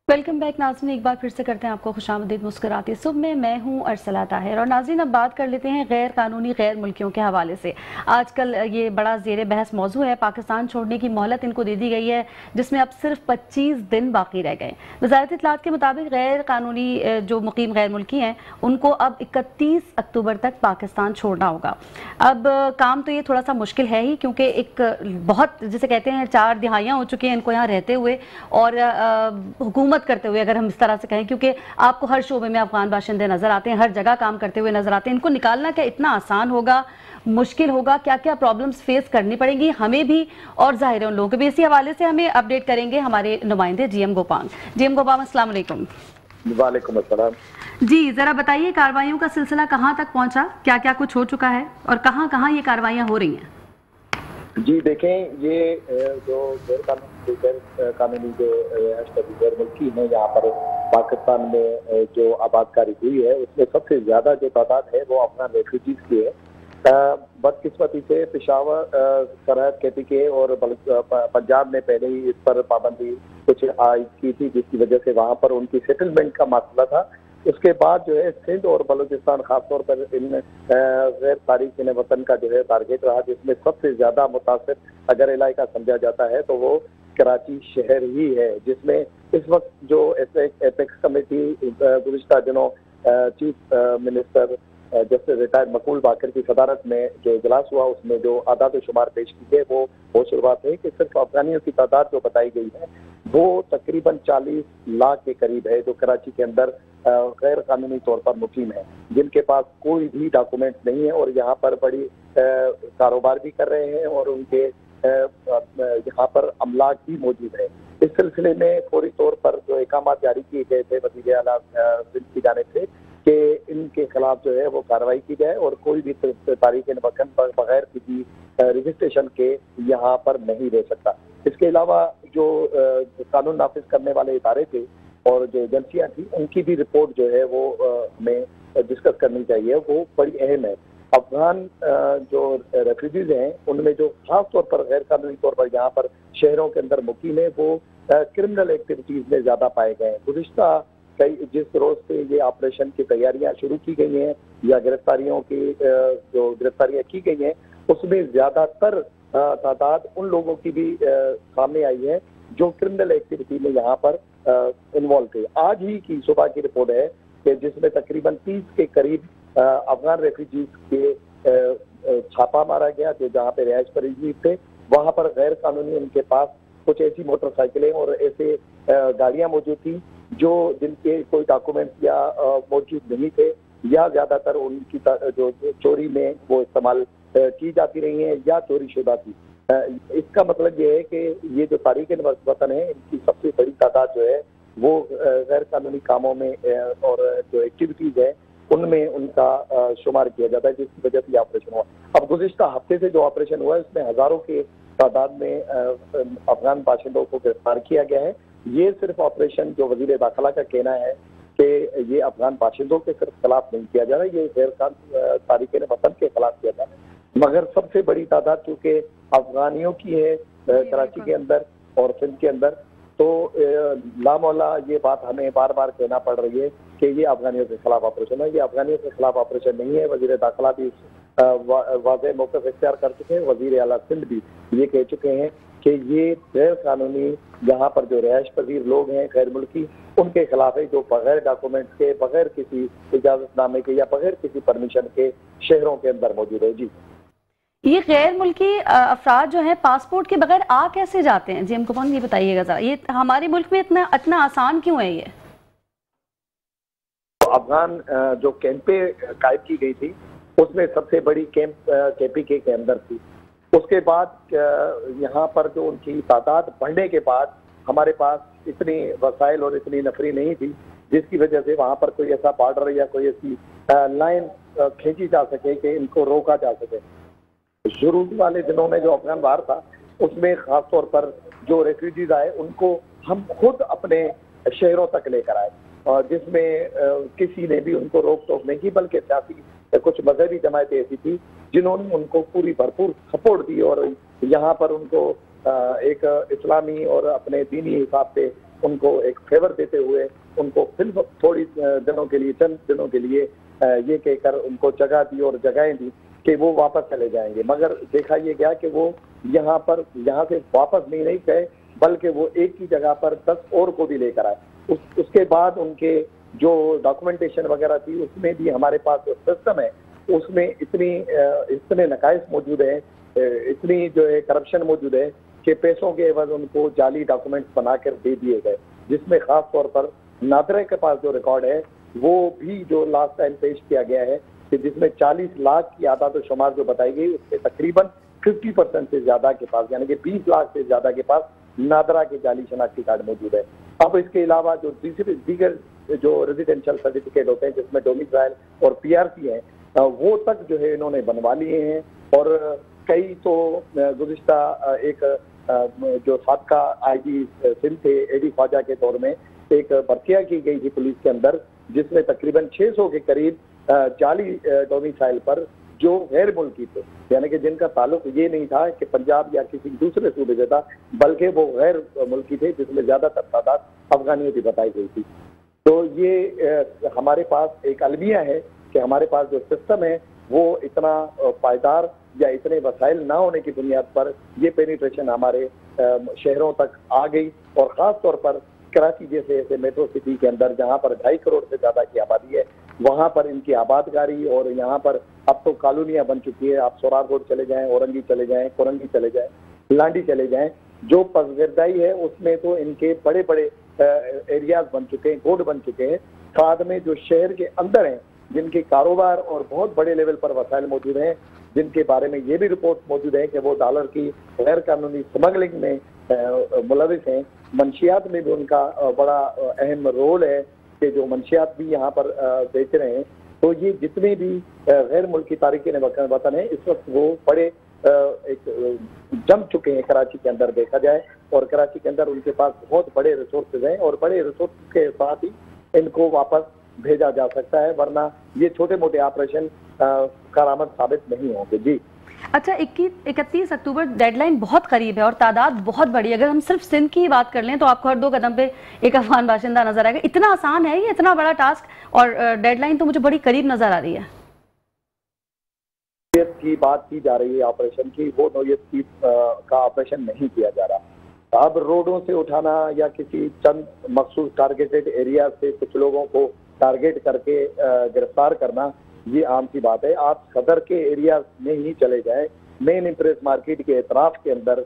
Welcome back नाज़रीन, एक बार फिर से करते हैं आपको खुशामदीद मुस्कुराती सुबह में। मैं हूं अरसला ताहिर और नाज़रीन अब बात कर लेते हैं गैर कानूनी गैर मुल्कियों के हवाले से। आजकल ये बड़ा ज़ेर बहस मौजू है। पाकिस्तान छोड़ने की मोहलत इनको दे दी गई है जिसमें अब सिर्फ 25 दिन बाकी रह गए। वज़ारत इत्तलात के मुताबिक गैर कानूनी जो मुकीम गैर मुल्की हैं उनको अब 31 अक्टूबर तक पाकिस्तान छोड़ना होगा। अब काम तो ये थोड़ा सा मुश्किल है ही, क्योंकि एक बहुत जिसे कहते हैं 4 दिहाइयाँ हो चुकी हैं इनको यहाँ रहते हुए और हुकूमत करते हुए, अगर हम इस तरह से कहें, क्योंकि आपको हर शोबे में अफगान बाशिंदे नजर आते हैं, हर जगह काम करते हुए नजर आते हैं। इनको निकालना क्या इतना आसान होगा, मुश्किल होगा? क्या क्या प्रॉब्लम्स फेस करनी पड़ेंगी हमें भी और जाहिर है उन लोगों को भी? इसी हवाले से हमें अपडेट करेंगे हमारे नुमाइंदे जीएम गोपांग। जीएम गोपांग, अस्सलाम वालेकुम। वालेकुम अस्सलाम जी, जरा बताइए कार्रवाइयों का सिलसिला कहाँ तक पहुंचा, क्या क्या कुछ हो चुका है और कहाँ कहाँ ये कार्रवाइयां हो रही हैं? जी देखें, ये जो गैर कानूनी जो गैर मुल्की है यहाँ पर पाकिस्तान में जो आबादकारी हुई है उसमें सबसे ज्यादा जो तादाद है वो अफगान रेफ्यूजीज की है। बदकिस्मती से पेशावर सरहद KPK और पंजाब ने पहले ही इस पर पाबंदी कुछ आयद की थी, जिसकी वजह से वहाँ पर उनकी सेटलमेंट का मसला था। उसके बाद जो है सिंध और बलूचिस्तान खासतौर पर इन गैर तारिकीन वतन का जो है टारगेट रहा, जिसमें सबसे ज्यादा मुतासिर अगर इलाका समझा जाता है तो वो कराची शहर ही है, जिसमें इस वक्त जो एपेक्स कमेटी गुज़िश्ता दिनों चीफ मिनिस्टर जस्टिस रिटायर्ड मकबूल बाकर की सदारत में जो इजलास हुआ उसमें जो आदाद शुमार पेश की गए वो शुरुआत है कि सिर्फ अफगानियों की तादाद जो बताई गई है वो तकरीबन 40 लाख के करीब है, जो कराची के अंदर गैर कानूनी तौर पर मुकीम है, जिनके पास कोई भी डॉक्यूमेंट नहीं है और यहाँ पर बड़ी कारोबार भी कर रहे हैं और उनके यहाँ पर अमलाक भी मौजूद है। इस सिलसिले में फौरी तौर पर जो अहकाम जारी किए गए थे वज़ीर आला सिंध की जानिब से कि इनके खिलाफ जो है वो कार्रवाई की जाए और कोई भी तारीख वतन पर बगैर किसी रजिस्ट्रेशन के यहाँ पर नहीं रह सकता। इसके अलावा जो कानून नाफिज करने वाले इदारे थे और जो एजेंसियां थी उनकी भी रिपोर्ट जो है वो हमें डिस्कस करनी चाहिए, वो बड़ी अहम है। अफगान जो रेफ्यूजीज हैं उनमें जो खास तौर पर गैर कानूनी तौर पर यहाँ पर शहरों के अंदर मुकीम है वो क्रिमिनल एक्टिविटीज में ज्यादा पाए गए हैं। गुज़िश्ता जिस रोज से ये ऑपरेशन की तैयारियां शुरू की गई हैं या गिरफ्तारियों की जो गिरफ्तारियां की गई हैं उसमें ज्यादातर तादाद उन लोगों की भी सामने आई है जो क्रिमिनल एक्टिविटी में यहाँ पर इन्वॉल्व थे। आज ही की सुबह की रिपोर्ट है कि जिसमें तकरीबन 30 के करीब अफगान रेफ्यूजीज के छापा मारा गया, जो जहाँ पे रिहाइश पजीर थे वहाँ पर गैर कानूनी उनके पास कुछ ऐसी मोटरसाइकिलें और ऐसे गाड़ियां मौजूद थी जो जिनके कोई डॉक्यूमेंट्स या मौजूद नहीं थे या ज्यादातर उनकी जो चोरी में वो इस्तेमाल की जाती रही हैं या चोरी शुदा थी। इसका मतलब ये है कि ये जो तारीकीन वतन है इनकी सबसे बड़ी तादाद जो है वो गैर कानूनी कामों में और जो एक्टिविटीज है उनमें उनका शुमार किया जाता है, जिसकी वजह से ऑपरेशन हुआ। अब गुज़िश्ता हफ्ते से जो ऑपरेशन हुआ है उसमें हजारों के तादाद में अफगान बाशिंदों को गिरफ्तार किया गया है। ये सिर्फ ऑपरेशन जो वजीर दाखिला का कहना है कि ये अफगान बाशिंदों के सिर्फ खिलाफ नहीं किया जा रहा, ये गैर तारीकीन वतन के खिलाफ किया जा रहा है। मगर सबसे बड़ी तादाद चूंकि अफगानियों की है कराची के अंदर और सिंध के अंदर, तो लामौला ये बात हमें बार बार कहना पड़ रही है कि ये अफगानियों के खिलाफ ऑपरेशन है। ये अफगानियों के खिलाफ ऑपरेशन नहीं है। वजीर दाखिला भी वाज़ेह मौक़िफ़ इख्तियार कर चुके हैं, वजीर आला सिंध भी ये कह चुके हैं कि ये गैर कानूनी यहाँ पर जो रिहाइश पजीर लोग हैं गैर मुल्की उनके खिलाफ है, जो बगैर डॉक्यूमेंट के, बगैर किसी इजाजतनामे के या बगैर किसी परमिशन के शहरों के अंदर मौजूद है। जी, ये गैर मुल्की अफराद जो हैं पासपोर्ट के बगैर आ कैसे जाते हैं? जी हमको ये बताइएगा जरा, ये हमारे मुल्क में इतना आसान क्यों है? ये अफगान जो कैंपें कायम की गई थी उसमें सबसे बड़ी कैंप KPK के अंदर थी। उसके बाद यहाँ पर जो उनकी तादाद बढ़ने के बाद हमारे पास इतनी वसाइल और इतनी नफरी नहीं थी जिसकी वजह से वहाँ पर कोई ऐसा बॉर्डर या कोई ऐसी लाइन खींची जा सके कि इनको रोका जा सके। शुरू वाले दिनों में जो अफगान वार था उसमें खास तौर पर जो रेफ्यूजीज आए उनको हम खुद अपने शहरों तक लेकर आए और जिसमें किसी ने भी उनको रोक टोक नहीं की, बल्कि सियासी कुछ मजहबी जमायतें ऐसी थी जिन्होंने उनको पूरी भरपूर सपोर्ट दी और यहाँ पर उनको एक इस्लामी और अपने दीनी हिसाब से उनको एक फेवर देते हुए उनको फिर थोड़ी दिनों के लिए, चंद दिनों के लिए ये कहकर उनको जगह दी और जगहें दी कि वो वापस चले जाएंगे। मगर देखा ये गया कि वो यहाँ से वापस नहीं गए, बल्कि वो एक ही जगह पर 10 और को भी लेकर आए। उसके बाद उनके जो डॉक्यूमेंटेशन वगैरह थी उसमें भी हमारे पास जो सिस्टम है उसमें इतने नकाइस मौजूद है, इतनी जो है करप्शन मौजूद है कि पैसों के एवज उनको जाली डॉक्यूमेंट्स बनाकर दे दिए गए, जिसमें खास तौर पर नादरा के पास जो रिकॉर्ड है वो भी जो लास्ट टाइम पेश किया गया है कि जिसमें 40 लाख की आदाद शुमार जो बताई गई उसमें तकरीबन 50% से ज्यादा के पास, यानी कि 20 लाख से ज्यादा के पास नादरा के जाली शनाख्ती कार्ड मौजूद है। अब इसके अलावा जो दीगर जो रेजिडेंशियल सर्टिफिकेट होते हैं जिसमें डोमिसाइल और पीआरसी है वो तक जो है इन्होंने बनवा लिए हैं। और कई तो गुज़िश्ता एक जो साबका आईजी सिंध थे एडी ख्वाजा के दौर में एक भर्तियां की गई थी पुलिस के अंदर, जिसमें तकरीबन 600 के करीब जाली डोमिसाइल पर जो गैर मुल्की थे, यानी कि जिनका ताल्लुक ये नहीं था कि पंजाब या किसी दूसरे सूबे से था, बल्कि वो गैर मुल्की थे, जिसमें ज्यादातर तादाद अफगानियों की बताई गई थी। तो ये हमारे पास एक अलमिया है कि हमारे पास जो सिस्टम है वो इतना पायदार या इतने वसाइल ना होने की बुनियाद पर ये पेनिट्रेशन हमारे शहरों तक आ गई। और ख़ास तौर पर कराची जैसे ऐसे मेट्रो सिटी के अंदर जहाँ पर 2.5 करोड़ से ज़्यादा की आबादी है, वहाँ पर इनकी आबादकारी और यहाँ पर अब तो कॉलोनियाँ बन चुकी है। आप सोरार रोड चले जाएं, औरंगी चले जाएं, कोरंगी चले जाएं, लांडी चले जाएं, जो पसगरदाई है उसमें तो इनके बड़े बड़े एरियाज बन चुके हैं, गोड बन चुके हैं। साथ में जो शहर के अंदर हैं जिनके कारोबार और बहुत बड़े लेवल पर वसाइल मौजूद हैं, जिनके बारे में ये भी रिपोर्ट मौजूद है कि वो डॉलर की गैर कानूनी स्मगलिंग में मुलविस हैं। मंशियात में भी उनका बड़ा अहम रोल है कि जो मंशियात भी यहाँ पर बेच रहे हैं। तो ये जितने भी गैर मुल्की तारिकीन वतन है इस वक्त वो बड़े एक जम चुके हैं कराची के अंदर देखा जाए, और कराची के अंदर उनके पास बहुत बड़े रिसोर्सेज हैं और बड़े रिसोर्स के साथ ही इनको वापस भेजा जा सकता है, वरना ये छोटे मोटे ऑपरेशन कारामद साबित नहीं होंगे। जी अच्छा, 31 अक्टूबर डेडलाइन बहुत करीब है और तादाद बहुत बड़ी है। अगर हम सिर्फ सिंध की बात कर लें तो आपको हर 2 कदम पे एक अफगान बाशिंदा नजर आएगा। इतना आसान है ये, इतना बड़ा टास्क, और डेडलाइन तो मुझे बड़ी करीब नजर आ रही है। की बात की जा रही है ऑपरेशन की, वो नौयत की का ऑपरेशन नहीं किया जा रहा। अब रोडों से उठाना या किसी चंद मखसूस टारगेटेड एरिया से कुछ लोगों को टारगेट करके गिरफ्तार करना ये आम सी बात है। आप सदर के एरिया में ही चले जाएं, मेन इम्प्रेस मार्केट के एतराफ के अंदर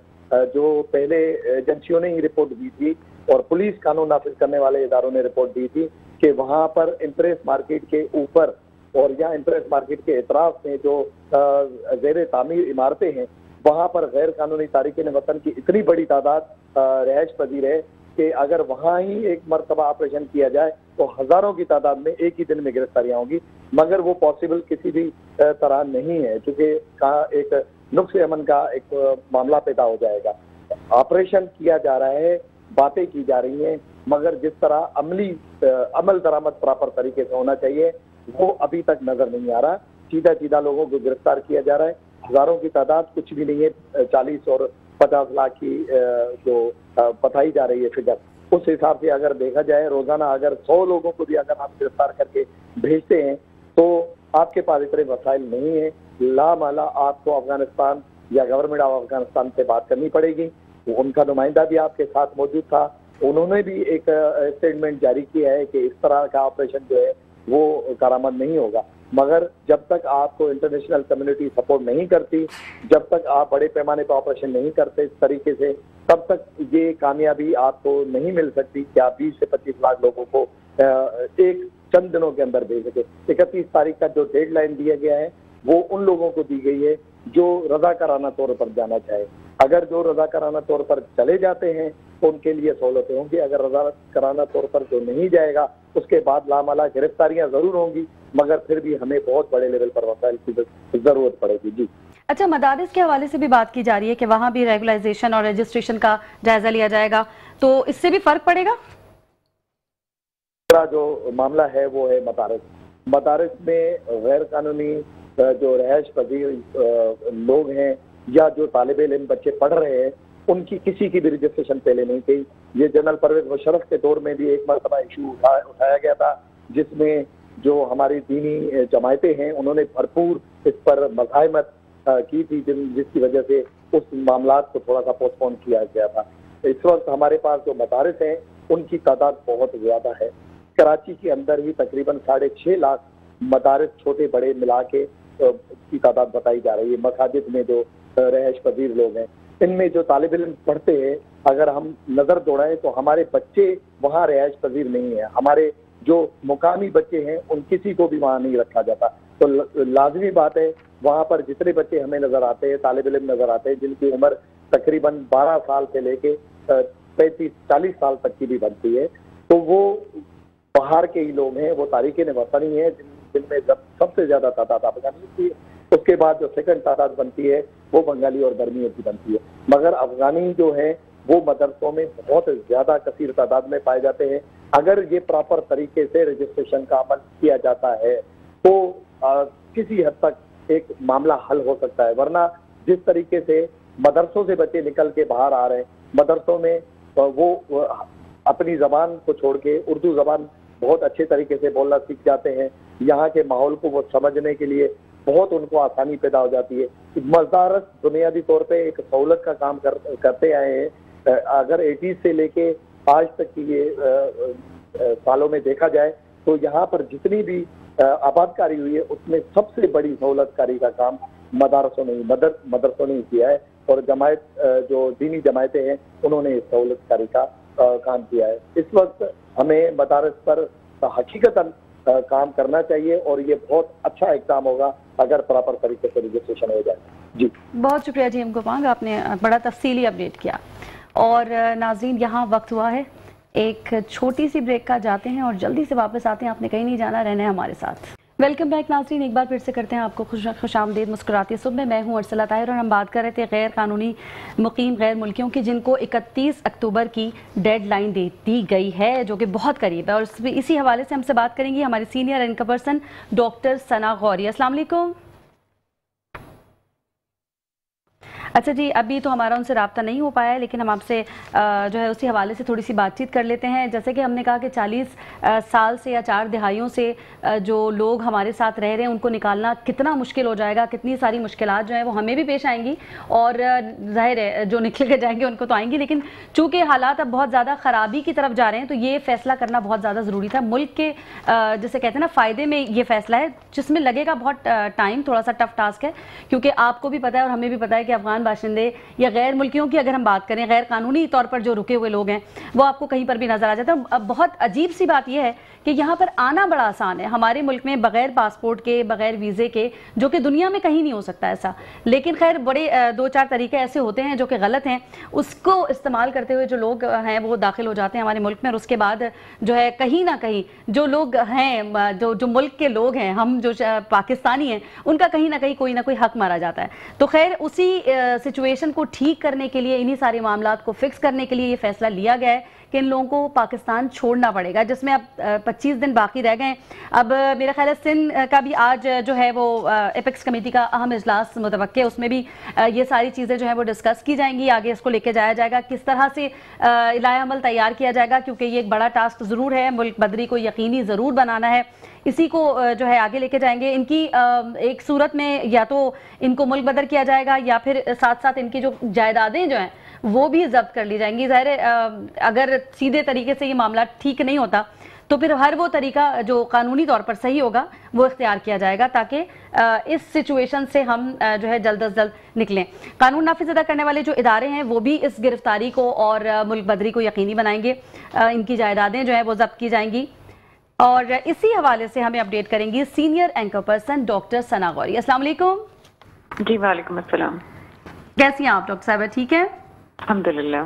जो पहले एजेंसियों ने ही रिपोर्ट दी थी और पुलिस कानून नाफिज करने वाले इदारों ने रिपोर्ट दी थी कि वहाँ पर इम्प्रेस मार्केट के ऊपर और या इम्प्रेस मार्केट के एतराफ में जो ज़ेर तामीर इमारतें हैं वहाँ पर गैर कानूनी तारिकीन वतन की इतनी बड़ी तादाद रिहाइश पजीर है कि अगर वहाँ ही एक मरतबा ऑपरेशन किया जाए तो हजारों की तादाद में एक ही दिन में गिरफ्तारियां होंगी, मगर वो पॉसिबल किसी भी तरह नहीं है, क्योंकि एक नुक्स अमन का एक मामला पैदा हो जाएगा। ऑपरेशन किया जा रहा है, बातें की जा रही हैं, मगर जिस तरह अमल दरामद प्रॉपर तरीके से होना चाहिए वो अभी तक नजर नहीं आ रहा। सीधा सीधा लोगों को गिरफ्तार किया जा रहा है, हजारों की तादाद कुछ भी नहीं है। 40 और 50 लाख की जो बताई जा रही है फिगर, उस हिसाब से अगर देखा जाए रोजाना अगर 100 लोगों को भी अगर आप गिरफ्तार करके भेजते हैं तो आपके पास इतने वसाइल नहीं है। लामाला आपको अफगानिस्तान या गवर्नमेंट ऑफ अफगानिस्तान से बात करनी पड़ेगी। उनका नुमाइंदा भी आपके साथ मौजूद था, उन्होंने भी एक स्टेटमेंट जारी किया है कि इस तरह का ऑपरेशन जो है वो कारामद नहीं होगा। मगर जब तक आपको इंटरनेशनल कम्युनिटी सपोर्ट नहीं करती, जब तक आप बड़े पैमाने पर ऑपरेशन नहीं करते इस तरीके से, तब तक ये कामयाबी आपको नहीं मिल सकती कि आप 20 से 25 लाख लोगों को एक चंद दिनों के अंदर भेज सके। 31 तारीख का जो डेडलाइन दिया गया है वो उन लोगों को दी गई है जो रजाकाराना तौर पर जाना चाहे। अगर जो रजाकाराना तौर पर चले जाते हैं तो उनके लिए सहूलतें होंगी, अगर रजाकाराना तौर पर जो नहीं जाएगा उसके बाद लामाला गिरफ्तारियां जरूर होंगी, मगर फिर भी हमें बहुत बड़े लेवल पर वसाइल की जरूरत पड़ेगी। जी अच्छा, मदारिस के हवाले से भी बात की जा रही है कि वहाँ भी रेगुलाइजेशन और रजिस्ट्रेशन का जायजा लिया जाएगा, तो इससे भी फर्क पड़ेगा? जो मामला है वो है मदारिस में गैर कानूनी जो रिहाइश पजीर लोग हैं या जो तालिब इल्म बच्चे पढ़ रहे हैं उनकी किसी की भी रजिस्ट्रेशन पहले नहीं थी। ये जनरल परवेज मुशर्रफ के दौर में भी एक मरतबा इशू उठाया गया था, जिसमें जो हमारी दीनी जमायतें हैं उन्होंने भरपूर इस पर मज़ाहमत की थी, जिसकी वजह से उस मामला को थोड़ा सा पोस्टपोन किया गया था। इस वक्त हमारे पास जो मदारिस हैं उनकी तादाद बहुत ज़्यादा है। कराची के अंदर ही तकरीबन 6.5 लाख मदारिस छोटे बड़े मिला के की तादाद बताई जा रही है। मसाजिद में जो रहश पजीर लोग हैं, इनमें जो तालिब इल्म पढ़ते हैं, अगर हम नज़र दौड़ाएं तो हमारे बच्चे वहाँ रहश पजीर नहीं है। हमारे जो मुकामी बच्चे हैं उन किसी को भी वहाँ नहीं रखा जाता। तो लाजमी बात है, वहाँ पर जितने बच्चे हमें नजर आते हैं, तालिब इल्म नजर आते हैं, जिनकी उम्र तकरीबन 12 साल से लेके 35-40 साल तक की भी बनती है, तो वो बाहर के ही लोग हैं, वो तारिकीन वतनी हैं, जिनमें सबसे ज्यादा तादाद अफगानी की है। उसके बाद जो सेकंड तादाद बनती है वो बंगाली और बर्मियों की बनती है। मगर अफगानी जो है वो मदरसों में बहुत ज्यादा कसीर तादाद में पाए जाते हैं। अगर ये प्रॉपर तरीके से रजिस्ट्रेशन का अमल किया जाता है तो किसी हद तक एक मामला हल हो सकता है। वरना जिस तरीके से मदरसों से बच्चे निकल के बाहर आ रहे हैं, मदरसों में वो अपनी जबान को छोड़ के उर्दू जबान बहुत अच्छे तरीके से बोलना सीख जाते हैं। यहाँ के माहौल को वो समझने के लिए बहुत उनको आसानी पैदा हो जाती है। मदारस बुनियादी तौर पे एक सहूलत का काम करते आए हैं। अगर 80 से लेके आज तक की ये सालों में देखा जाए तो यहाँ पर जितनी भी आबादकारी हुई है उसमें सबसे बड़ी सहूलतकारी का काम मदरसों ने किया है। और जमायत जो दीनी जमायतें हैं उन्होंने इस सहूलतकारी का काम किया है। इस वक्त हमें मदारस पर हकीकतन काम करना चाहिए और ये बहुत अच्छा इक़दाम होगा अगर प्रॉपर तरीके से रजिस्ट्रेशन हो जाए। जी बहुत शुक्रिया जी गोपांग, आपने बड़ा तफसीली अपडेट किया। और नाज़रीन, यहाँ वक्त हुआ है एक छोटी सी ब्रेक का, जाते हैं और जल्दी से वापस आते हैं। आपने कहीं नहीं जाना, रहना है हमारे साथ। वेलकम बैक नाज़रीन, एक बार फिर से करते हैं आपको खुशामदीद मुस्कुराती सुबह। मैं हूं अरसला ताहिर और हम बात कर रहे थे गैर कानूनी मुकीम गैर मुल्कियों की, जिनको 31 अक्टूबर की डेडलाइन दे दी गई है, जो कि बहुत करीब है। और इसी हवाले से हमसे बात करेंगी हमारी सीनियर एंकर पर्सन डॉक्टर सना गौरी। अस्सलाम वालेकुम। अच्छा जी, अभी तो हमारा उनसे रब्ता नहीं हो पाया है, लेकिन हम आपसे जो है उसी हवाले से थोड़ी सी बातचीत कर लेते हैं। जैसे कि हमने कहा कि 40 साल से या 4 दिहाइयों से जो लोग हमारे साथ रह रहे हैं उनको निकालना कितना मुश्किल हो जाएगा, कितनी सारी मुश्किलात जो हैं वो हमें भी पेश आएंगी और ज़ाहिर है जो निकल के जाएंगे उनको तो आएंगी। लेकिन चूँकि हालात अब बहुत ज़्यादा ख़राबी की तरफ जा रहे हैं तो ये फ़ैसला करना बहुत ज़्यादा ज़रूरी था। मुल्क के जैसे कहते हैं ना फ़ायदे में ये फ़ैसला है, जिसमें लगेगा बहुत टाइम, थोड़ा सा टफ टास्क है, क्योंकि आपको भी पता है और हमें भी पता है कि अफगान बाशिंदे या गैर मुल्कियों की अगर हम बात करें, गैर कानूनी तौर पर जो रुके हुए लोग हैं वो आपको कहीं पर भी नजर आ जाता है। अब बहुत अजीब सी बात यह है कि यहाँ पर आना बड़ा आसान है हमारे मुल्क में, बगैर पासपोर्ट के, बगैर वीज़े के, जो कि दुनिया में कहीं नहीं हो सकता ऐसा। लेकिन खैर बड़े 2-4 तरीके ऐसे होते हैं जो कि गलत हैं, उसको इस्तेमाल करते हुए जो लोग हैं वो दाखिल हो जाते हैं हमारे मुल्क में। और उसके बाद जो है कहीं ना कहीं जो लोग हैं, जो मुल्क के लोग हैं, हम जो पाकिस्तानी हैं, उनका कहीं ना कहीं कोई ना कोई हक मारा जाता है। तो खैर उसी सिचुएशन को ठीक करने के लिए, इन्हीं सारे मामलात को फिक्स करने के लिए ये फैसला लिया गया है कि इन लोगों को पाकिस्तान छोड़ना पड़ेगा, जिसमें अब 25 दिन बाकी रह गए। अब मेरा ख्याल है सिंध का भी आज जो है वो एपेक्स कमेटी का अहम इजलास मुतवक्के, उसमें भी ये सारी चीज़ें जो है वो डिस्कस की जाएंगी। आगे इसको लेके जाया जाएगा, किस तरह से इलाया अमल तैयार किया जाएगा, क्योंकि ये एक बड़ा टास्क ज़रूर है, मुल्क बदरी को यकीनी ज़रूर बनाना है। इसी को जो है आगे लेके जाएंगे। इनकी एक सूरत में या तो इनको मुल्क बदर किया जाएगा या फिर साथ साथ इनकी जो जायदादें जो हैं वो भी जब्त कर ली जाएंगी। ज़ाहिर है अगर सीधे तरीके से ये मामला ठीक नहीं होता तो फिर हर वो तरीका जो कानूनी तौर पर सही होगा वो इख्तियार किया जाएगा, ताकि इस सिचुएशन से हम जो है जल्द अज जल्द निकलें। कानून नाफिज अदा करने वाले जो इदारे हैं वो भी इस गिरफ्तारी को और मुल्क बदरी को यकीनी बनाएंगे। इनकी जायदादें जो है वो जब्त की जाएंगी। और इसी हवाले से हमें अपडेट करेंगी सीनियर एंकर पर्सन डॉक्टर सना गौरी। अस्सलाम वालेकुम। जी वालेकुम अस्सलाम। कैसी हैं आप डॉक्टर साहबा? ठीक है अल्हम्दुलिल्लाह।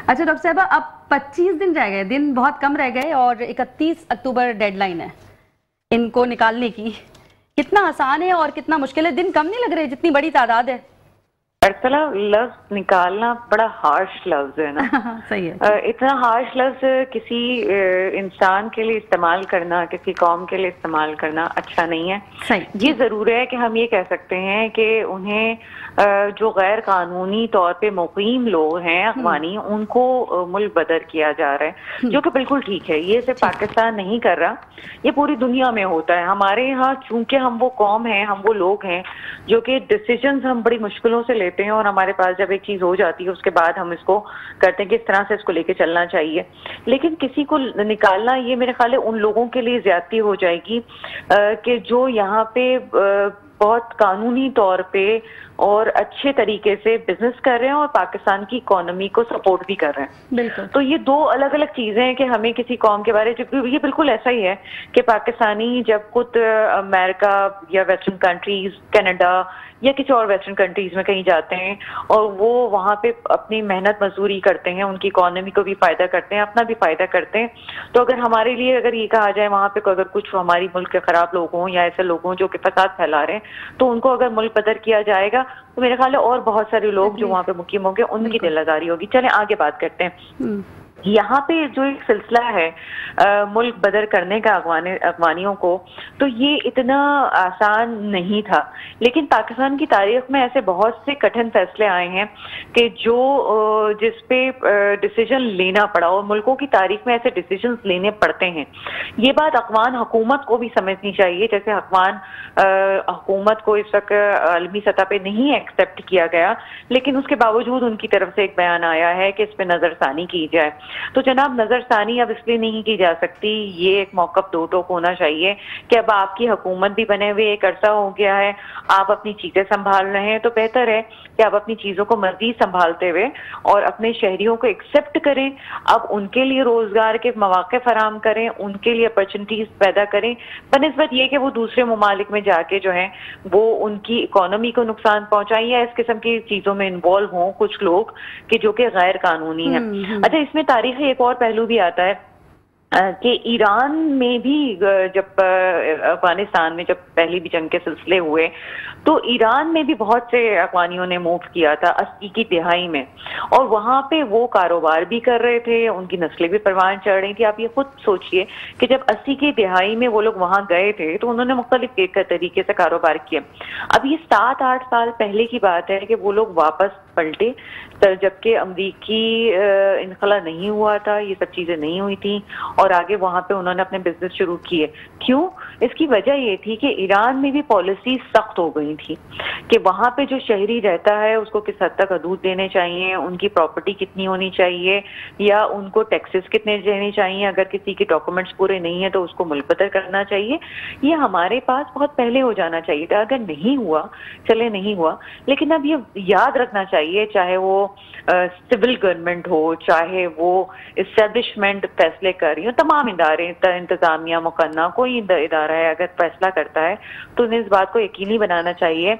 अच्छा डॉक्टर साहबा, अब 25 दिन रह गए, दिन बहुत कम रह गए और 31 अक्टूबर डेडलाइन है इनको निकालने की। कितना आसान है और कितना मुश्किल है? दिन कम नहीं लग रहे जितनी बड़ी तादाद है? अर्सला, लफ्ज निकालना बड़ा हार्श लफ्ज है ना। सही है। इतना हार्श लफ्ज किसी इंसान के लिए इस्तेमाल करना, किसी कौम के लिए इस्तेमाल करना अच्छा नहीं है। सही। ये जरूर है कि हम ये कह सकते हैं कि उन्हें जो गैर कानूनी तौर पे मुकीम लोग हैं अफगानी, उनको मुल्क बदर किया जा रहा है, जो कि बिल्कुल ठीक है। ये सिर्फ पाकिस्तान नहीं कर रहा, ये पूरी दुनिया में होता है। हमारे यहाँ चूंकि हम वो कौम हैं, हम वो लोग हैं जो कि डिसीजंस हम बड़ी मुश्किलों से लेते हैं, और हमारे पास जब एक चीज हो जाती है उसके बाद हम इसको करते हैं कि इस तरह से इसको लेके चलना चाहिए। लेकिन किसी को निकालना, ये मेरे ख्याल है उन लोगों के लिए ज्यादती हो जाएगी कि जो यहाँ पे बहुत कानूनी तौर पे और अच्छे तरीके से बिजनेस कर रहे हैं और पाकिस्तान की इकोनॉमी को सपोर्ट भी कर रहे हैं। बिल्कुल। तो ये दो अलग अलग चीजें हैं कि हमें किसी कौम के बारे में, ये बिल्कुल ऐसा ही है कि पाकिस्तानी जब खुद अमेरिका या वेस्टर्न कंट्रीज, कनाडा या किसी और वेस्टर्न कंट्रीज में कहीं जाते हैं और वो वहाँ पे अपनी मेहनत मजदूरी करते हैं, उनकी इकोनॉमी को भी फायदा करते हैं, अपना भी फायदा करते हैं। तो अगर हमारे लिए अगर ये कहा जाए वहाँ पे अगर कुछ हमारी मुल्क के खराब लोग हों या ऐसे लोग हों जो कि फसाद फैला रहे हैं, तो उनको अगर मुल्क बदर किया जाएगा तो मेरे ख्याल है और बहुत सारे लोग जो वहाँ पे मुकीम होंगे उनकी दिल आजारी होगी। चलें आगे बात करते हैं। यहाँ पे जो एक सिलसिला है मुल्क बदर करने का अफगानियों को, तो ये इतना आसान नहीं था। लेकिन पाकिस्तान की तारीख में ऐसे बहुत से कठिन फैसले आए हैं कि जो जिस पे डिसीजन लेना पड़ा, और मुल्कों की तारीख में ऐसे डिसीजन लेने पड़ते हैं। ये बात अफगान हुकूमत को भी समझनी चाहिए। जैसे अफगान हुकूमत को इस वक्त आलमी सतह पे नहीं एक्सेप्ट किया गया, लेकिन उसके बावजूद उनकी तरफ से एक बयान आया है कि इस पे नजरसानी की जाए। तो जनाब, नजरसानी अब इसलिए नहीं की जा सकती, ये एक मौकफ दो टोक होना चाहिए कि अब आपकी हुकूमत भी बने हुए एक अरसा हो गया है, आप अपनी चीजें संभाल रहे हैं, तो बेहतर है कि आप अपनी चीजों को मजीद संभालते हुए और अपने शहरियों को एक्सेप्ट करें, अब उनके लिए रोजगार के मौके फराम करें, उनके लिए अपॉर्चुनिटीज पैदा करें, बनिस्बत ये कि वो दूसरे ममालिक में जाके जो है वो उनकी इकोनॉमी को नुकसान पहुंचाएं या इस किस्म की चीजों में इन्वॉल्व हों कुछ लोग कि जो कि गैर कानूनी है। अच्छा, इसमें तारीख एक और पहलू भी आता है कि ईरान में भी जब अफगानिस्तान में जब पहली भी जंग के सिलसिले हुए तो ईरान में भी बहुत से अफगानियों ने मूव किया था 80 की दिहाई में, और वहाँ पे वो कारोबार भी कर रहे थे, उनकी नस्लें भी परवान चढ़ रही थी। आप ये खुद सोचिए कि जब 80 की दिहाई में वो लोग वहाँ गए थे तो उन्होंने मुख्तलिफ तरीके से कारोबार किया। अब ये 7-8 साल पहले की बात है कि वो लोग वापस पलटे, जबकि अमरीकी इनखला नहीं हुआ था, ये सब चीजें नहीं हुई थी, और आगे वहां पे उन्होंने अपने बिजनेस शुरू किए। क्यों? इसकी वजह ये थी कि ईरान में भी पॉलिसी सख्त हो गई थी कि वहां पे जो शहरी रहता है उसको किस हद तक हदूद देने चाहिए, उनकी प्रॉपर्टी कितनी होनी चाहिए, या उनको टैक्सेस कितने देने चाहिए, अगर किसी के डॉक्यूमेंट्स पूरे नहीं है तो उसको मुल्क बदर करना चाहिए। ये हमारे पास बहुत पहले हो जाना चाहिए था। अगर नहीं हुआ, चले नहीं हुआ, लेकिन अब ये याद रखना चाहिए, चाहे वो सिविल गवर्नमेंट हो, चाहे वो इस्टेब्लिशमेंट फैसले कर रही हो, तमाम इदारे, इंतजामिया, मुकन्ना, कोई इदारा है अगर फैसला करता है तो उन्हें इस बात को यकीनी बनाना चाहिए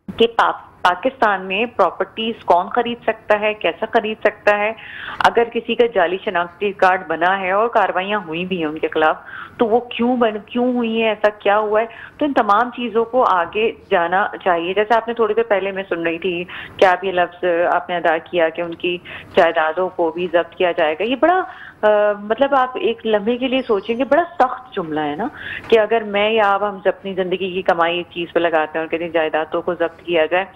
कि पाकिस्तान में प्रॉपर्टीज कौन खरीद सकता है, कैसा खरीद सकता है, अगर किसी का जाली शनाख्ती कार्ड बना है और कार्रवाइयां हुई भी हैं उनके खिलाफ तो वो क्यों हुई है, ऐसा क्या हुआ है, तो इन तमाम चीजों को आगे जाना चाहिए। जैसे आपने थोड़ी देर पहले मैं सुन रही थी कि आप ये लफ्ज आपने अदा किया कि उनकी जायदादों को भी जब्त किया जाएगा। ये बड़ा मतलब आप एक लम्हे के लिए सोचेंगे, बड़ा सख्त जुमला है ना कि अगर मैं या आप हम अपनी जिंदगी की कमाई एक चीज पे लगाते हैं और कहते हैं जायदादों को जब्त किया जाए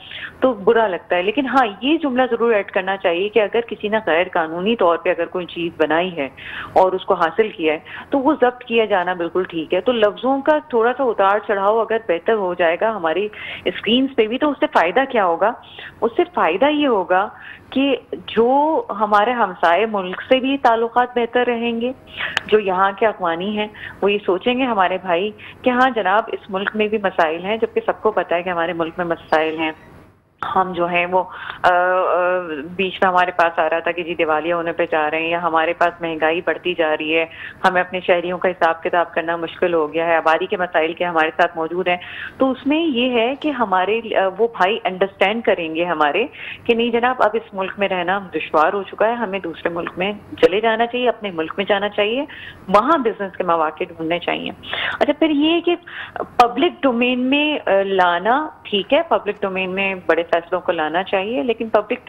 तो बुरा लगता है। लेकिन हाँ, ये जुमला जरूर ऐड करना चाहिए कि अगर किसी ने गैर कानूनी तौर पे अगर कोई चीज बनाई है और उसको हासिल किया है तो वो जब्त किया जाना बिल्कुल ठीक है। तो लफ्जों का थोड़ा सा उतार चढ़ाव अगर बेहतर हो जाएगा हमारी स्क्रीन पे भी, तो उससे फायदा क्या होगा? उससे फायदा ये होगा कि जो हमारे हमसाए मुल्क से भी ताल्लुकात बेहतर रहेंगे, जो यहाँ के अफगानी हैं वो ये सोचेंगे हमारे भाई कि हाँ जनाब इस मुल्क में भी मसाइल हैं, जबकि सबको पता है कि हमारे मुल्क में मसाइल हैं। हम जो हैं वो बीच में हमारे पास आ रहा था कि जी दिवालिया होने पे जा रहे हैं, या हमारे पास महंगाई बढ़ती जा रही है, हमें अपने शहरियों का हिसाब किताब करना मुश्किल हो गया है, आबादी के मसाइल के हमारे साथ मौजूद हैं। तो उसमें ये है कि हमारे वो भाई अंडरस्टैंड करेंगे हमारे कि नहीं जनाब अब इस मुल्क में रहना दुश्वार हो चुका है, हमें दूसरे मुल्क में चले जाना चाहिए, अपने मुल्क में जाना चाहिए, वहाँ बिजनेस के मौके ढूंढने चाहिए। अच्छा, फिर ये कि पब्लिक डोमेन में लाना ठीक है, पब्लिक डोमेन में बड़े फैसलों को लाना चाहिए, लेकिन पब्लिक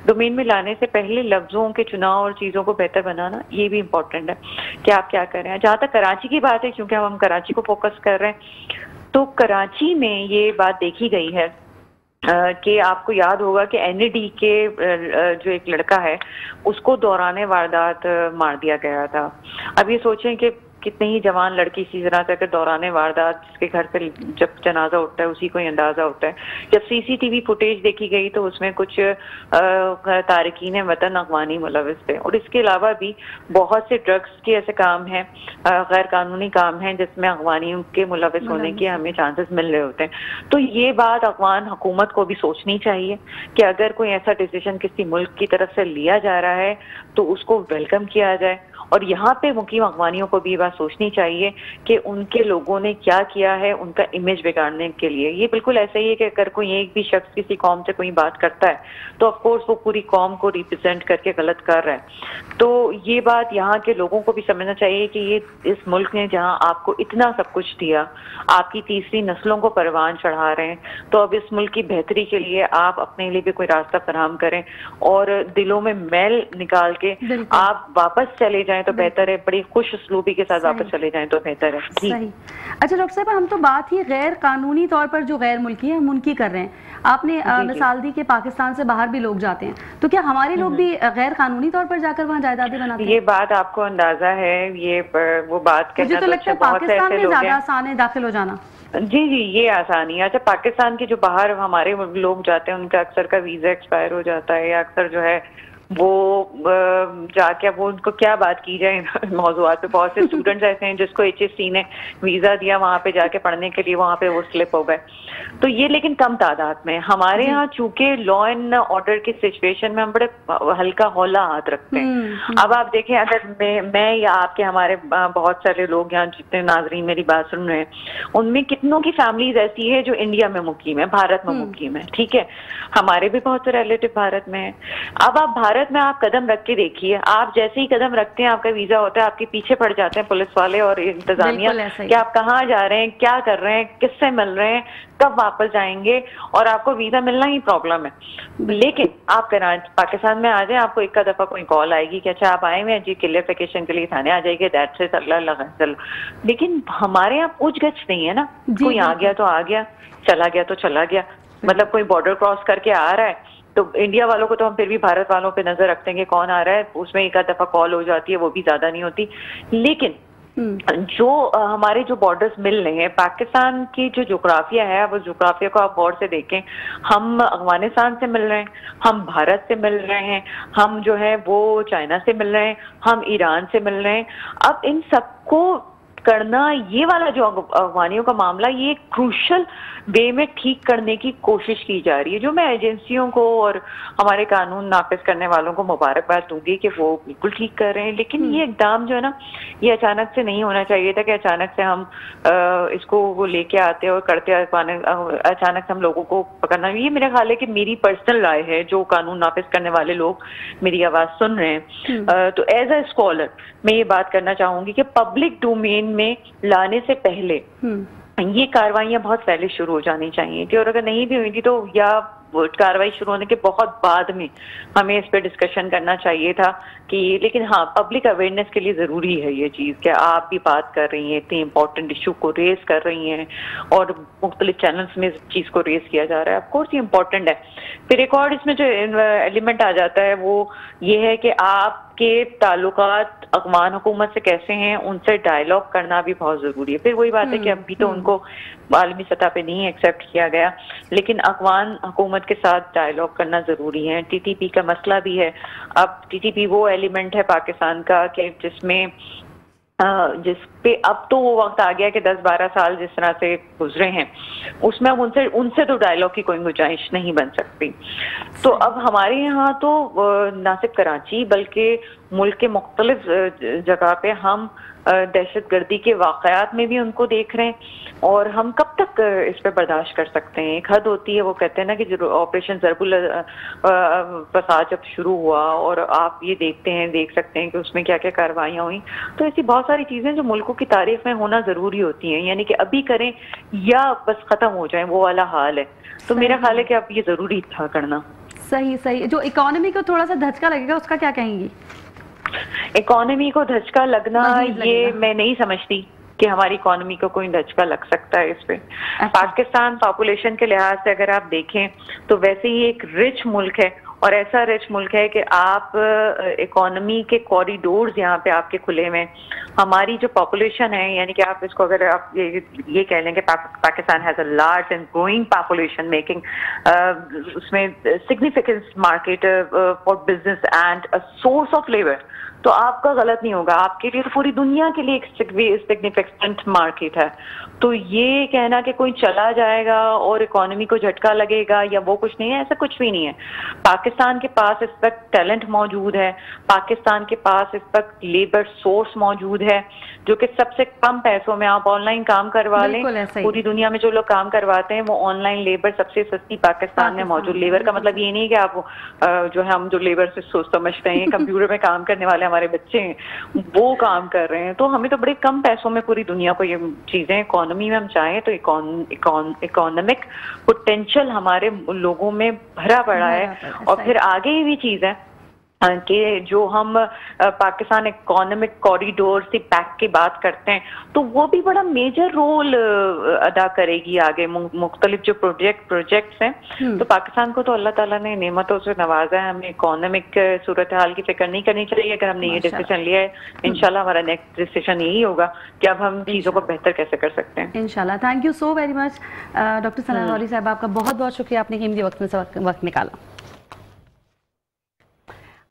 डोमेन में लाने से पहले लफ्जों के चुनाव और चीज़ों को बेहतर बनाना ये भी इम्पोर्टेंट है कि आप क्या कर रहे हैं। जहाँ तक कराची की बात है, क्योंकि हम कराची को फोकस कर रहे हैं, तो कराची में ये बात देखी गई है कि आपको याद होगा कि NAD के जो एक लड़का है उसको दौराने वारदात मार दिया गया था। अब ये सोचें कि कितनी ही जवान लड़की इसी तरह से दौराने वारदात, जिसके घर से जब जनाजा उठता है उसी को ही अंदाजा होता है। जब CCTV फुटेज देखी गई तो उसमें कुछ तारकीन वतन अफगानी मुलविस थे, और इसके अलावा भी बहुत से ड्रग्स के ऐसे काम हैं, गैर कानूनी काम हैं जिसमें अफगानियों के मुलविस होने के हमें चांसेस मिल रहे होते हैं। तो ये बात अफगान हुकूमत को भी सोचनी चाहिए कि अगर कोई ऐसा डिसीजन किसी मुल्क की तरफ से लिया जा रहा है तो उसको वेलकम किया जाए। और यहाँ पे मुकीम अफगानियों को भी बात सोचनी चाहिए कि उनके लोगों ने क्या किया है उनका इमेज बिगाड़ने के लिए। ये बिल्कुल ऐसा ही है कि अगर कोई एक भी शख्स किसी कौम से कोई बात करता है तो ऑफ कोर्स वो पूरी कौम को रिप्रेजेंट करके गलत कर रहा है। तो ये बात यहाँ के लोगों को भी समझना चाहिए कि ये इस मुल्क ने जहाँ आपको इतना सब कुछ दिया, आपकी तीसरी नस्लों को परवान चढ़ा रहे हैं, तो अब इस मुल्क की बेहतरी के लिए आप अपने लिए भी कोई रास्ता फराहम करें और दिलों में मैल निकाल के आप वापस चले जाएं तो बेहतर है। बड़ी खुश उसलूबी के साथ वापस चले जाएं तो बेहतर है। सही। अच्छा डॉक्टर साहब, हम तो बात ही गैर कानूनी तौर पर जो गैर मुल्की है हम उनकी कर रहे हैं। आपने मिसाल दी कि पाकिस्तान से बाहर भी लोग जाते हैं, तो क्या हमारे लोग भी गैर कानूनी तौर पर जाकर वहाँ जायदादें बनाते हैं? ये बात आपको अंदाजा है, ये वो बात कहना मुझे तो लगता है पाकिस्तान में ज्यादा आसान है दाखिल हो जाना। जी जी, ये आसानी है। अच्छा, पाकिस्तान के जो बाहर हमारे लोग जाते हैं उनका अक्सर का वीजा एक्सपायर हो जाता है, या अक्सर जो है वो जाके वो उनको क्या बात की जाए मौजूआत पे। बहुत से स्टूडेंट्स ऐसे हैं जिसको HSC ने वीजा दिया वहां पे जाके पढ़ने के लिए, वहां पे वो स्लिप हो गए। तो ये लेकिन कम तादाद में। हमारे यहाँ चूंकि लॉ एंड ऑर्डर की सिचुएशन में हम बड़े हल्का हौला हाथ रखते हैं। अब आप देखें, अगर मैं या आपके हमारे बहुत सारे लोग यहाँ जितने नाजरीन मेरी बात सुन रहे हैं, उनमें कितनों की फैमिलीज ऐसी है जो इंडिया में मुकीम है, भारत में मुकीम है, ठीक है। हमारे भी बहुत से रिलेटिव भारत में है। अब आप भारत में आप कदम रख के देखिए, आप जैसे ही कदम रखते हैं आपका वीजा होता है, आपके पीछे पड़ जाते हैं पुलिस वाले और इंतजामिया कि आप कहाँ जा रहे हैं, क्या कर रहे हैं, किससे मिल रहे हैं, कब वापस जाएंगे, और आपको वीजा मिलना ही प्रॉब्लम है। लेकिन आप पाकिस्तान में आ जाए, आपको एक दफा कोई कॉल आएगी कि अच्छा आप आए हुए हैं जी क्लियरिफिकेशन के लिए थाने आ जाएंगे, दैट से चलो। लेकिन हमारे यहाँ पूछ गछ नहीं है ना, कोई आ गया तो आ गया, चला गया तो चला गया। मतलब कोई बॉर्डर क्रॉस करके आ रहा है तो इंडिया वालों को तो हम फिर भी भारत वालों पे नजर रखते हैं कि कौन आ रहा है, उसमें एक दफा कॉल हो जाती है, वो भी ज्यादा नहीं होती। लेकिन जो हमारे जो बॉर्डर्स मिल रहे हैं, पाकिस्तान की जो जोग्राफिया है, वो जोग्राफिया को आप गौर से देखें। हम अफगानिस्तान से मिल रहे हैं, हम भारत से मिल रहे हैं, हम जो है वो चाइना से मिल रहे हैं, हम ईरान से मिल रहे हैं। अब इन सबको करना, ये वाला जो अफगानियों का मामला, ये क्रूशल वे में ठीक करने की कोशिश की जा रही है, जो मैं एजेंसियों को और हमारे कानून नाफिज करने वालों को मुबारकबाद दूंगी कि वो बिल्कुल ठीक कर रहे हैं। लेकिन ये इकदाम जो है ना, ये अचानक से नहीं होना चाहिए था कि अचानक से हम इसको वो लेके आते और करते, अचानक से हम लोगों को पकड़ना। ये मेरा ख्याल है कि मेरी पर्सनल राय है, जो कानून नाफिज करने वाले लोग मेरी आवाज सुन रहे हैं, तो एज अ स्कॉलर मैं ये बात करना चाहूंगी कि पब्लिक डोमेन में लाने से पहले ये कार्रवाइयां बहुत पहले शुरू हो जानी चाहिए थी, और अगर नहीं भी हुई थी तो या कार्रवाई शुरू होने के बहुत बाद में हमें इस पे डिस्कशन करना चाहिए था कि, लेकिन हाँ, पब्लिक अवेयरनेस के लिए जरूरी है ये चीज कि आप भी बात कर रही हैं, इतनी इंपॉर्टेंट इशू को रेज कर रही हैं और मुख्तलिफ चैनल्स में इस चीज को रेज किया जा रहा है। ऑफकोर्स ये इंपॉर्टेंट है। फिर एक और इसमें जो एलिमेंट आ जाता है वो ये है कि आपके ताल्लुकात अफगान हुकूमत से कैसे हैं, उनसे डायलॉग करना भी बहुत जरूरी है। फिर वही बात है कि अभी तो उनको आलमी सतह पे नहीं एक्सेप्ट किया गया, लेकिन अफगान हुकूमत के साथ डायलॉग करना जरूरी है। TTP का मसला भी है। अब TTP वो एलिमेंट है पाकिस्तान का कि जिस पे अब तो वो वक्त आ गया कि 10-12 साल जिस तरह से गुजरे हैं, उसमें अब उनसे तो डायलॉग की कोई गुंजाइश नहीं बन सकती। तो अब हमारे यहाँ तो ना सिर्फ कराची बल्कि मुल्क के मुख्तलिफ जगह पे हम दहशतगर्दी के वाकयात में भी उनको देख रहे हैं। और हम कब तक इस पे बर्दाश्त कर सकते हैं? एक हद होती है, वो कहते हैं ना कि जो ऑपरेशन ज़रबुल फसाद जब शुरू हुआ और आप ये देख सकते हैं कि उसमें क्या क्या कार्रवाइयाँ हुई, तो ऐसी बहुत सारी चीज़ें जो मुल्कों की तारीफ में होना ज़रूरी होती हैं, यानी कि अभी करें या बस ख़त्म हो जाए, वो वाला हाल है। तो मेरा ख्याल है कि अब ये ज़रूरी था करना। सही सही। जो इकोनॉमी को थोड़ा सा धचका लगेगा उसका क्या कहेंगी? इकोनॉमी को धचका लगना, ये मैं नहीं समझती कि हमारी इकोनॉमी को कोई धचका लग सकता है इस पे। अच्छा। पाकिस्तान पॉपुलेशन के लिहाज से अगर आप देखें तो वैसे ही एक रिच मुल्क है, और ऐसा रिच मुल्क है कि आप इकोनॉमी के कॉरिडोर्स यहाँ पे आपके खुले में, हमारी जो पॉपुलेशन है, यानी कि आप इसको अगर आप ये कह लें कि Pakistan has a large and growing population making उसमें significant market for business and a source of labour, तो आपका गलत नहीं होगा, आपके लिए तो पूरी दुनिया के लिए एक सिग्निफिकेंट मार्केट है। तो ये कहना कि कोई चला जाएगा और इकोनॉमी को झटका लगेगा या वो कुछ नहीं है, ऐसा कुछ भी नहीं है। पाकिस्तान के पास इस वक्त टैलेंट मौजूद है, पाकिस्तान के पास इस वक्त लेबर सोर्स मौजूद है, जो कि सबसे कम पैसों में आप ऑनलाइन काम करवा लें। पूरी दुनिया में जो लोग काम करवाते हैं वो ऑनलाइन लेबर सबसे सस्ती पाकिस्तान में मौजूद। लेबर का मतलब ये नहीं कि आप जो है हम जो लेबर से सोच समझते हैं कंप्यूटर में काम करने वाले हमारे बच्चे हैं वो काम कर रहे हैं, तो हमें तो बड़े कम पैसों में पूरी दुनिया को ये चीजें, इकोनॉमी में हम चाहें तो इकोनॉमिक पोटेंशियल हमारे लोगों में भरा पड़ा है। और फिर आगे भी चीज है कि जो हम पाकिस्तान इकोनॉमिक कॉरिडोर से पैक की बात करते हैं तो वो भी बड़ा मेजर रोल अदा करेगी आगे। मुख्तलिफ जो प्रोजेक्ट्स हैं, तो पाकिस्तान को तो अल्लाह ताला ने नेमतों से नवाजा है, हमें इकोनॉमिक सूरत हाल की फिक्र नहीं करनी चाहिए। अगर हमने ये डिसीजन लिया है, इंशाल्लाह हमारा नेक्स्ट डिसीजन यही होगा कि अब हम चीज़ों को बेहतर कैसे कर सकते हैं। इंशाल्लाह। Thank you so very much doctor Sana Lahori sahab, आपका बहुत बहुत शुक्रिया, आपने कीमती वक्त में से वक्त निकाला।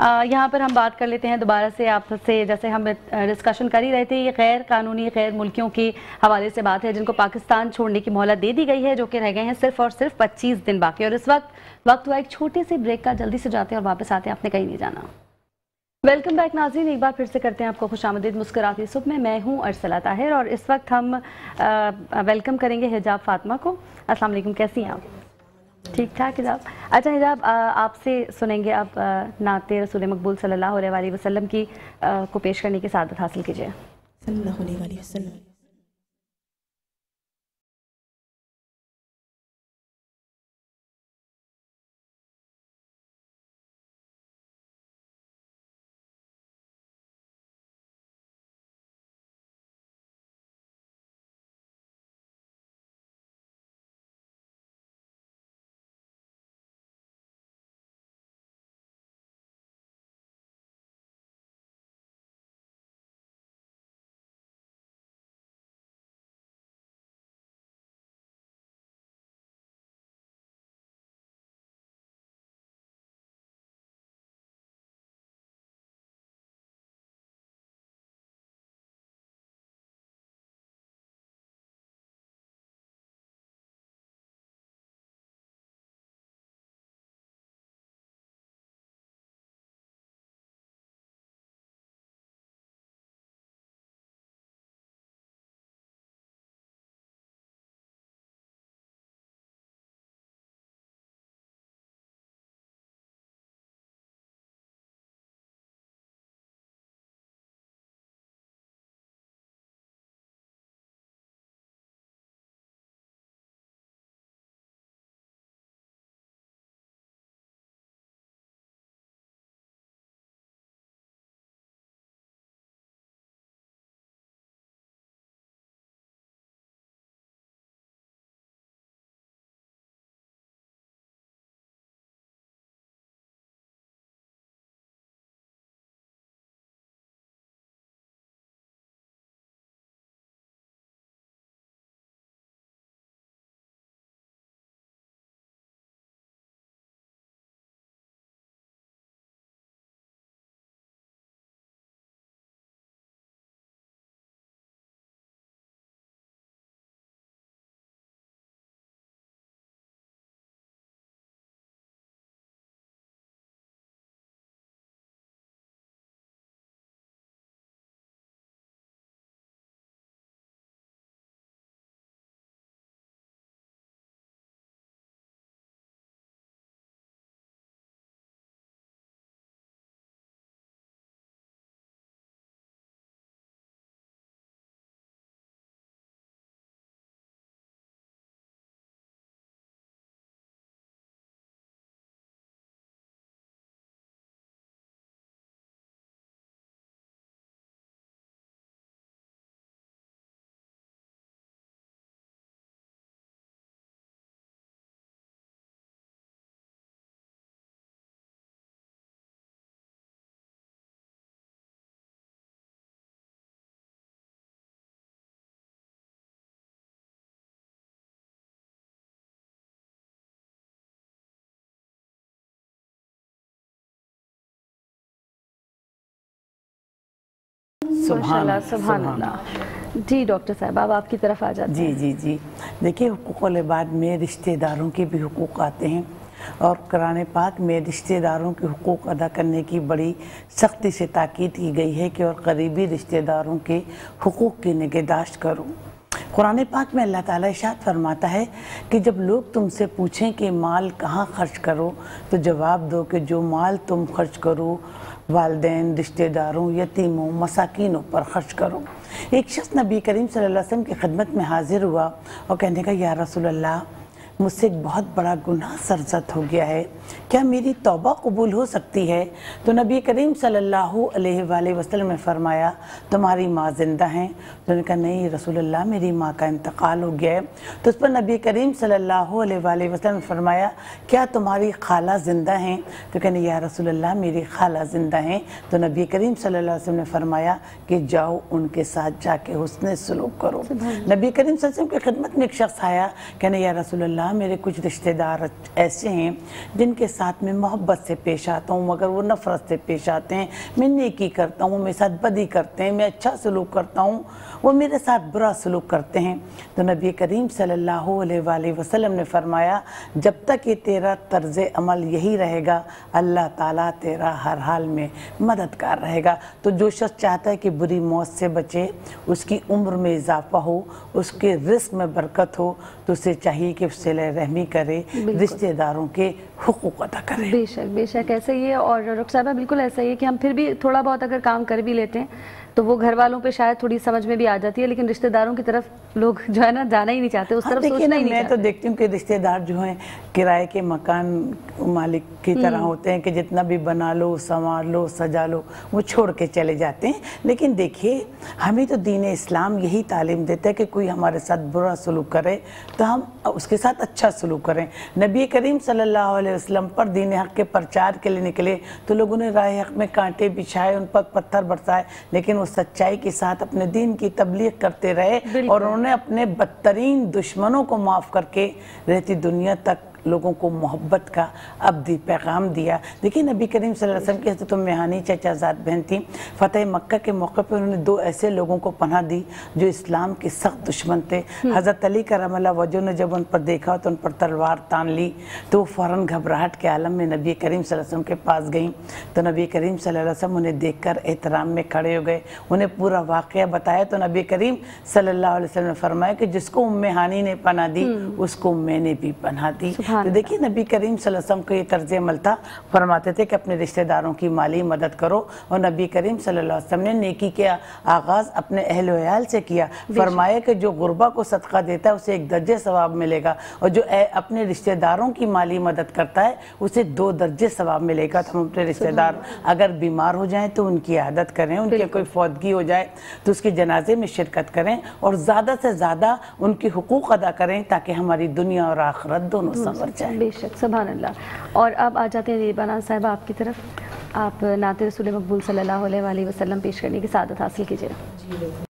यहाँ पर हम बात कर लेते हैं दोबारा से आपसे, जैसे हम डिस्कशन कर ही रहे थे, ये गैर कानूनी गैर मुल्कियों के हवाले से बात है जिनको पाकिस्तान छोड़ने की मोहलत दे दी गई है, जो कि रह गए हैं सिर्फ और सिर्फ 25 दिन बाकी। और इस वक्त हुआ एक छोटे से ब्रेक का, जल्दी से जाते हैं और वापस आते हैं, आपने कहीं नहीं जाना। वेलकम बैक नाज़रीन, एक बार फिर से करते हैं आपको खुशामदीद मुस्कुराती सुबह में। मैं हूँ अरसला ताहिर और इस वक्त हम वेलकम करेंगे हिजाब फातिमा को। अस्सलाम वालेकुम, कैसी हैं आप? ठीक ठाक हिजाब। अच्छा हिजाब, आपसे सुनेंगे अब नाते रसूल मकबूल सल्लल्लाहु अलैहि वसल्लम की को पेश करने की सादत हासिल कीजिए। सल्लल्लाहु अलैहि वसल्लम। माशाल्लाह, सुभान अल्लाह। जी डॉक्टर साहब, अब आपकी तरफ आ जाते हैं। जी जी जी, देखिए हुकूक़ुल इबाद में रिश्तेदारों के भी हुकूक़ आते हैं और कुरान पाक में रिश्तेदारों के हुकूक़ अदा करने की बड़ी सख्ती से ताकीद की गई है कि और करीबी रिश्तेदारों के हुकूक़ की निगहदाश्त करो। कुरान पाक में अल्लाह ताला इरशाद फरमाता है कि जब लोग तुमसे पूछें कि माल कहाँ खर्च करो, तो जवाब दो कि जो माल तुम खर्च करो वालिदैन, रिश्तेदारों, यतीमों, मसाकीनों पर खर्च करो। एक शख्स नबी करीम सल्लल्लाहु अलैहि वसल्लम की खिदमत में हाजिर हुआ और कहने का, या रसूल अल्लाह, मुझसे एक बहुत बड़ा गुनाह सरजद हो गया है, क्या मेरी तौबा कबूल हो सकती है? तो नबी करीम सल्लल्लाहु अलैहि वसल्लम ने फरमाया, तुम्हारी माँ जिंदा हैं? तो उन्होंने कहा, नहीं रसूल अल्लाह, मेरी माँ का इंतकाल हो गया है। तो उस पर नबी करीम सल्लल्लाहु अलैहि वसल्लम ने फरमाया, क्या तुम्हारी खाला जिंदा हैं? तो कहने, या रसूल अल्लाह, मेरी खाला जिंदा हैं। तो नबी करीम सल्लल्लाहु अलैहि वसल्लम ने फरमाया कि जाओ उनके साथ जाके हुस्न सलूक करो। नबी करीम सल्लल्लाहु अलैहि वसल्लम की खिदमत में एक शख्स आया, कहने, या रसूल अल्लाह, मेरे कुछ रिश्तेदार ऐसे हैं जिनके साथ में मोहब्बत से पेश आता हूँ मगर वो नफरत से पेश आते हैं। मैं नेकी करता हूँ, मेरे साथ बदी करते हैं, मैं अच्छा सलूक करता हूँ, वो मेरे साथ बुरा सलूक करते हैं। तो नबी करीम सल्लल्लाहु अलैहि वसल्लम ने फरमाया, जब तक ये तेरा तर्ज अमल यही रहेगा, अल्लाह ताला तेरा हर हाल में मददगार रहेगा। तो जो शख्स चाहता है कि बुरी मौत से बचे, उसकी उम्र में इजाफा हो, उसके रिस्क में बरकत हो, तो उसे चाहिए कि सिले रहमी करे, रिश्तेदारों के हुकूक अदा करे। बेशक बेशक ऐसा ही है। और डॉक्टर साहब बिल्कुल ऐसा ही है कि हम फिर भी थोड़ा बहुत अगर काम कर भी लेते हैं तो वो घर वालों पे शायद थोड़ी समझ में भी आ जाती है, लेकिन रिश्तेदारों की तरफ लोग जो है ना जाना ही नहीं चाहते, उस तरफ सोचना ही नहीं मैं चाहते। तो देखती हूँ कि रिश्तेदार जो हैं किराए के मकान मालिक की तरह होते हैं कि जितना भी बना लो, संवार लो, सजा लो, वो छोड़ के चले जाते हैं। लेकिन देखिए, हमें तो दीन इस्लाम यही तालीम देता है कि कोई हमारे साथ बुरा सलूक करे तो हम उसके साथ अच्छा सलूक करें। नबी करीम सल्लल्लाहु अलैहि वसल्लम पर दीन हक के प्रचार के लिए निकले तो लोगों ने राह हक में कांटे बिछाए, उन पर पत्थर बरसाए, लेकिन वो सच्चाई के साथ अपने दीन की तबलीग करते रहे और उन्होंने अपने बदतरीन दुश्मनों को माफ़ करके रहती दुनिया तक लोगों को मोहब्बत का अब्दी पैगाम दिया। देखिए, नबी करीम सल्लल्लाहु अलैहि वसल्लम की हज़रत मेहानी चचाज़ाद बहन थी। फ़तेह मक्का के मौके पर उन्होंने दो ऐसे लोगों को पनाह दी जो इस्लाम के सख्त दुश्मन थे। हज़रत अली करमल्लाहु वजह ने जब उन पर देखा तो उन पर तलवार तान ली, तो वो फ़ौरन घबराहट के आलम में नबी करीम सल्लल्लाहु अलैहि वसल्लम के पास गईं। तो नबी करीम सल्लल्लाहु अलैहि वसल्लम उन्हें देखकर एहतराम में खड़े हो गए, उन्हें पूरा वाक़या बताया। तो नबी करीम सल्लल्लाहु अलैहि वसल्लम ने फरमाया कि जिसको उम्मे हानी ने पनाह दी उसको मैंने भी पनाह दी। तो देखिए, नबी करीम सल्लल्लाहु अलैहि वसल्लम का ये तर्ज अमल था, फरमाते थे कि अपने रिश्तेदारों की माली मदद करो। और नबी करीम सल्लल्लाहु अलैहि वसल्लम ने नेकी का आगाज़ अपने अहल वयाल से किया। फरमाया कि जो गुरबा को सदका देता है उसे 1 दर्जे सवाब मिलेगा, और जो अपने रिश्तेदारों की माली मदद करता है उसे 2 दर्जे सवाब मिलेगा। तो हम अपने रिश्तेदार अगर बीमार हो जाएं तो उनकी आदत करें, उनके कोई फौतगी हो जाए तो उसके जनाजे में शिरकत करें और ज़्यादा से ज़्यादा उनके हुकूक अदा करें ताकि हमारी दुनिया और आखिरत दोनों संवर जाए। बेशक, सुभान अल्लाह। और अब आ जाते हैं रिबाना साहब आपकी तरफ, आप नाते रसूल मकबूल सल्लल्लाहु अलैहि वसल्लम पेश करने की सादत हासिल कीजिए।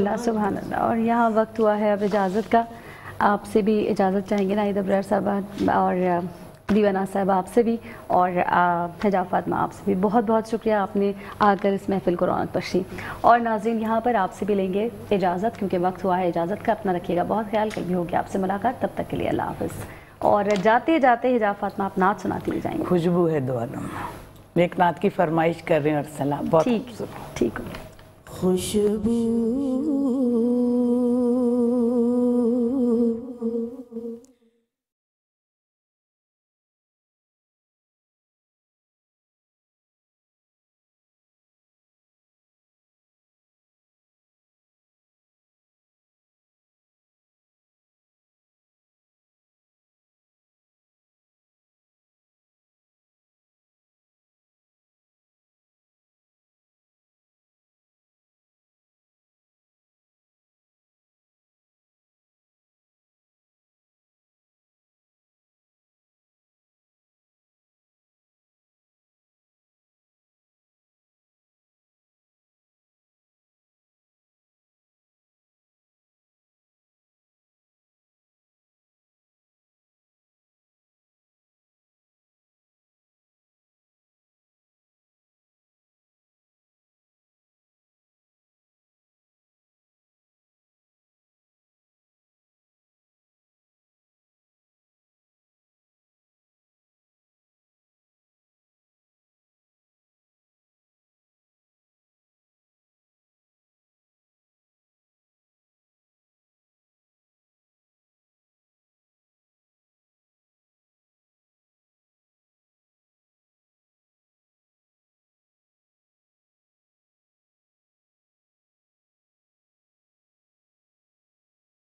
अल्लाह सुभान अल्लाह। और यहाँ वक्त हुआ है अब इजाज़त का, आपसे भी इजाज़त चाहेंगे नाहिद अब्रार साहब और दीवाना साहब आपसे भी, और हिजाब फातिमा आपसे भी बहुत बहुत शुक्रिया, आपने आकर इस महफिल को रौनक बख्शी। और नाज़रीन यहाँ पर आपसे भी लेंगे इजाज़त क्योंकि वक्त हुआ है इजाज़त का। अपना रखिएगा बहुत ख्याल, कल भी होगी आपसे मुलाकात, तब तक के लिए अल्लाह हाफ़िज़। और जाते जाते हिजाब फातिमा आप नात सुनाती ले जाएंगे। खुशबू है दो आलम, एक नात की फरमाइश कर रहे हैं और सलाम बहुत ठीक ठीक। खुशबू